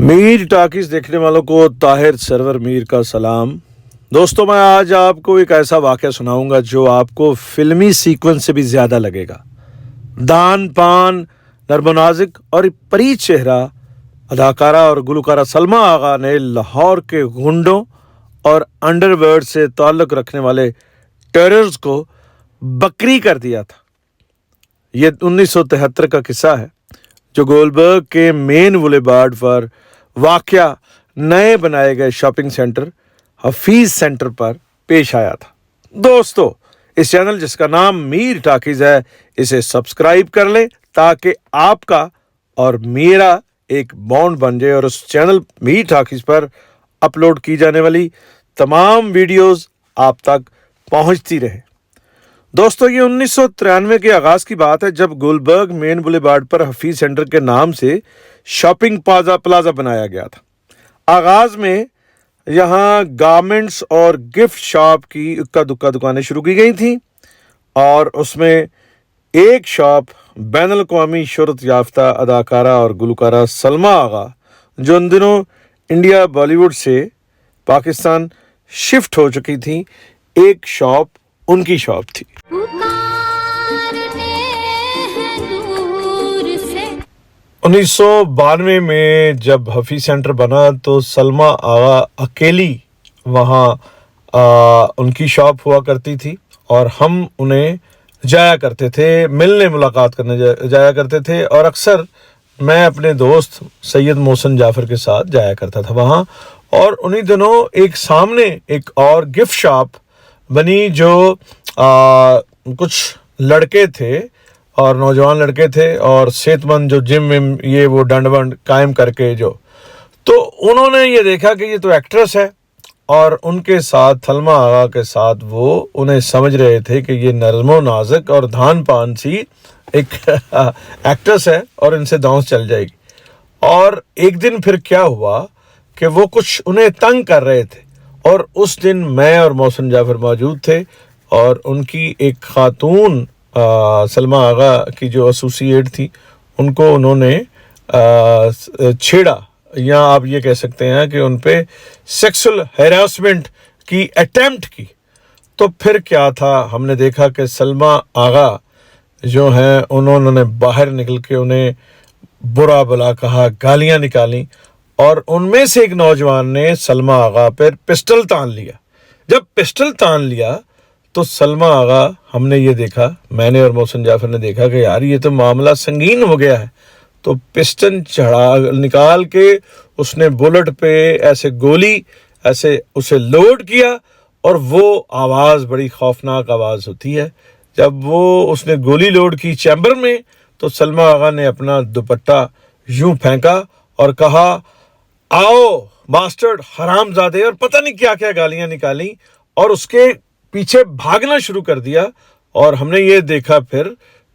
Mir talkies देखने वालों को ताहिर सरवर मीर का सलाम। दोस्तों, मैं आज आपको एक ऐसा वाक़या सुनाऊंगा जो आपको फिल्मी सीक्वेंस से भी ज़्यादा लगेगा। दान पान, नर्म नाज़िक और एक परी चेहरा अदाकारा और गुलकारा सलमा आगा ने लाहौर के गुंडों और अंडरवर्ल्ड से ताल्लुक़ रखने वाले टेरर्स को बकरी कर दिया था। ये 1973 का किस्सा है जो गोलबर्ग के मेन बुलेवार्ड पर वाक़या नए बनाए गए शॉपिंग सेंटर हफीज सेंटर पर पेश आया था। दोस्तों, इस चैनल जिसका नाम मीर टाकीज है, इसे सब्सक्राइब कर लें ताकि आपका और मेरा एक बॉन्ड बन जाए और उस चैनल मीर टाकीज पर अपलोड की जाने वाली तमाम वीडियोस आप तक पहुंचती रहे। दोस्तों, ये 1993 के आगाज़ की बात है जब गोलबर्ग मेन बुलेवार्ड पर हफीज सेंटर के नाम से शॉपिंग प्लाजा बनाया गया था। आगाज़ में यहाँ गारमेंट्स और गिफ्ट शॉप की इक्का दुक्का दुकानें शुरू की गई थी और उसमें एक शॉप बैनुल अक़वामी शोहरत याफ्ता अदाकारा और गुलकारा सलमा आगा, जो उन दिनों इंडिया बॉलीवुड से पाकिस्तान शिफ्ट हो चुकी थी, एक शॉप उनकी शॉप थी। 1992 में जब हफीज सेंटर बना तो सलमा आगा अकेली वहाँ उनकी शॉप हुआ करती थी और हम उन्हें जाया करते थे, मिलने मुलाकात करने जाया करते थे और अक्सर मैं अपने दोस्त सैयद मोहसिन जाफ़र के साथ जाया करता था वहाँ। और उन्हीं दिनों एक सामने एक और गिफ्ट शॉप बनी जो कुछ लड़के थे और नौजवान लड़के थे और सेहतमंद, जो जिम में ये वो डंड वंड कायम करके जो, तो उन्होंने ये देखा कि ये तो एक्ट्रेस है और उनके साथ सलमा आगा के साथ वो उन्हें समझ रहे थे कि ये नर्मो नाज़िक और धान पान सी एक एक्ट्रेस है और इनसे दांव चल जाएगी। और एक दिन फिर क्या हुआ कि वो कुछ उन्हें तंग कर रहे थे और उस दिन मैं और मोहसिन जाफ़र मौजूद थे और उनकी एक खातून सलमा आगा की जो एसोसिएट थी, उनको उन्होंने छेड़ा, या आप ये कह सकते हैं कि उन पे सेक्सुअल हैरासमेंट की अटेम्प्ट की। तो फिर क्या था, हमने देखा कि सलमा आगा जो हैं उन्होंने बाहर निकल के उन्हें बुरा भला कहा, गालियां निकाली और उनमें से एक नौजवान ने सलमा आगा पर पिस्टल तान लिया। जब पिस्टल तान लिया तो सलमा आगा, हमने ये देखा, मैंने और मोहसिन जाफ़र ने देखा कि यार ये तो मामला संगीन हो गया है। तो पिस्टन निकाल के उसने बुलेट पे ऐसे गोली ऐसे उसे लोड किया और वो आवाज़ बड़ी खौफनाक आवाज़ होती है जब वो उसने गोली लोड की चैम्बर में। तो सलमा आगा ने अपना दुपट्टा यूं फेंका और कहा, आओ बास्टर्ड, हरामजादे, और पता नहीं क्या क्या गालियां निकाली और उसके पीछे भागना शुरू कर दिया। और हमने ये देखा फिर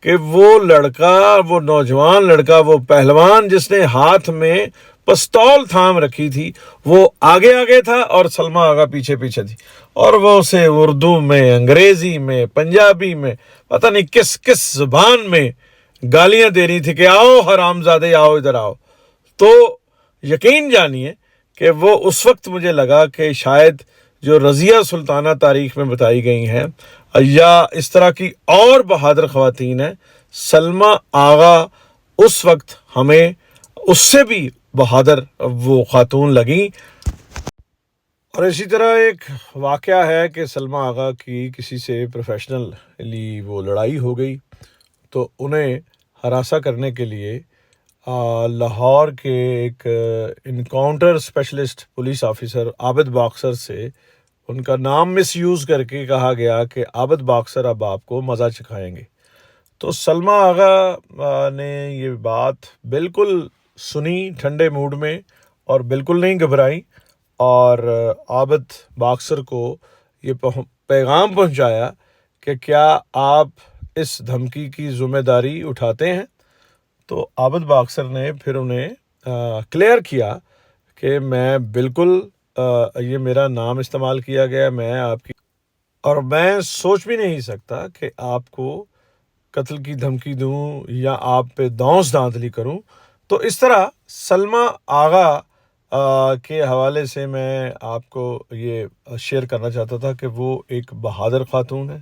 कि वो लड़का, वो नौजवान लड़का, वो पहलवान जिसने हाथ में पिस्तौल थाम रखी थी, वो आगे आगे था और सलमा आगा पीछे पीछे थी और वो उसे उर्दू में, अंग्रेजी में, पंजाबी में, पता नहीं किस किस जुबान में गालियां दे रही थी कि आओ हरामजादे, आओ इधर आओ। तो यकीन जानिए कि वो उस वक्त मुझे लगा कि शायद जो रज़िया सुल्ताना तारीख में बताई गई हैं या इस तरह की और बहादुर ख़वातीन हैं, सलमा आगा उस वक्त हमें उससे भी बहादुर वो खातून लगी। और इसी तरह एक वाक़या है कि सलमा आगा की किसी से प्रोफेशनली वो लड़ाई हो गई तो उन्हें हरासा करने के लिए लाहौर के एक encounter specialist police officer Abid boxer से उनका नाम मिसयूज़ करके कहा गया कि आबिद बॉक्सर अब आपको मज़ा चखाएंगे। तो सलमा आगा ने ये बात बिल्कुल सुनी ठंडे मूड में और बिल्कुल नहीं घबराई और आबिद बॉक्सर को ये पैगाम पहुंचाया कि क्या आप इस धमकी की ज़िम्मेदारी उठाते हैं। तो आबिद बॉक्सर ने फिर उन्हें क्लियर किया कि मैं बिल्कुल, ये मेरा नाम इस्तेमाल किया गया, मैं आपकी, और मैं सोच भी नहीं सकता कि आपको कत्ल की धमकी दूं या आप पे दांस दांतली करूं। तो इस तरह सलमा आगा کے حوالے سے میں آپ کو یہ شیئر کرنا چاہتا تھا کہ وہ ایک بہادر خاتون ہے،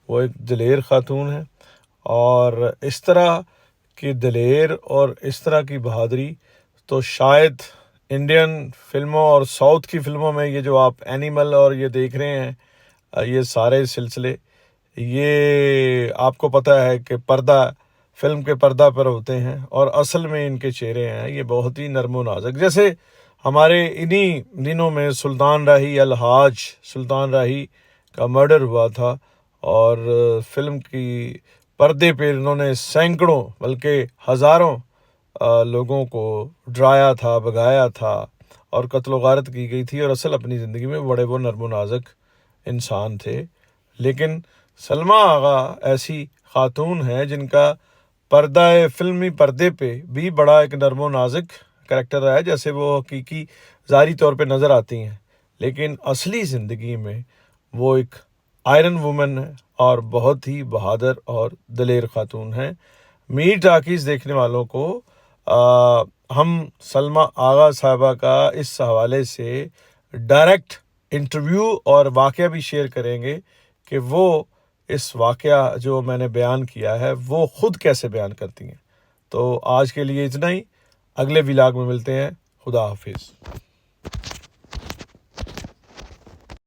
وہ ایک دلیر خاتون ہے، اور اس طرح کی دلیر اور اس طرح کی بہادری تو شاید انڈین فلموں اور ساؤتھ کی فلموں میں یہ جو آپ اینیمل اور یہ دیکھ رہے ہیں، یہ سارے سلسلے، یہ آپ کو پتہ ہے کہ پردہ فلم کے پردہ پر ہوتے ہیں اور اصل میں ان کے چہرے ہیں یہ بہت ہی نرم و نازک. جیسے ہمارے انہی دنوں میں سلطان راہی، الحاج سلطان راہی کا مرڈر ہوا تھا، اور فلم کی پردے پہ انہوں نے سینکڑوں بلکہ ہزاروں لوگوں کو ڈرایا تھا، بھگایا تھا اور قتل و غارت کی گئی تھی، اور اصل اپنی زندگی میں بڑے وہ نرم و نازک انسان تھے. لیکن سلمیٰ آغا ایسی خاتون ہے جن کا پردہ فلمی پردے پہ بھی بڑا ایک نرم و نازک کریکٹر رہا ہے، جیسے وہ حقیقی ظاہری طور پہ نظر آتی ہیں، لیکن اصلی زندگی میں وہ ایک آئرن وومن ہے اور بہت ہی بہادر اور دلیر خاتون ہیں. میر ٹاکیز دیکھنے والوں کو ہم سلمیٰ آغا صاحبہ کا اس حوالے سے ڈائریکٹ انٹرویو اور واقعہ بھی شیئر کریں گے کہ وہ اس واقعہ جو میں نے بیان کیا ہے وہ خود کیسے بیان کرتی ہیں. تو آج کے لیے اتنا ہی، اگلے ولاگ میں ملتے ہیں. خدا حافظ.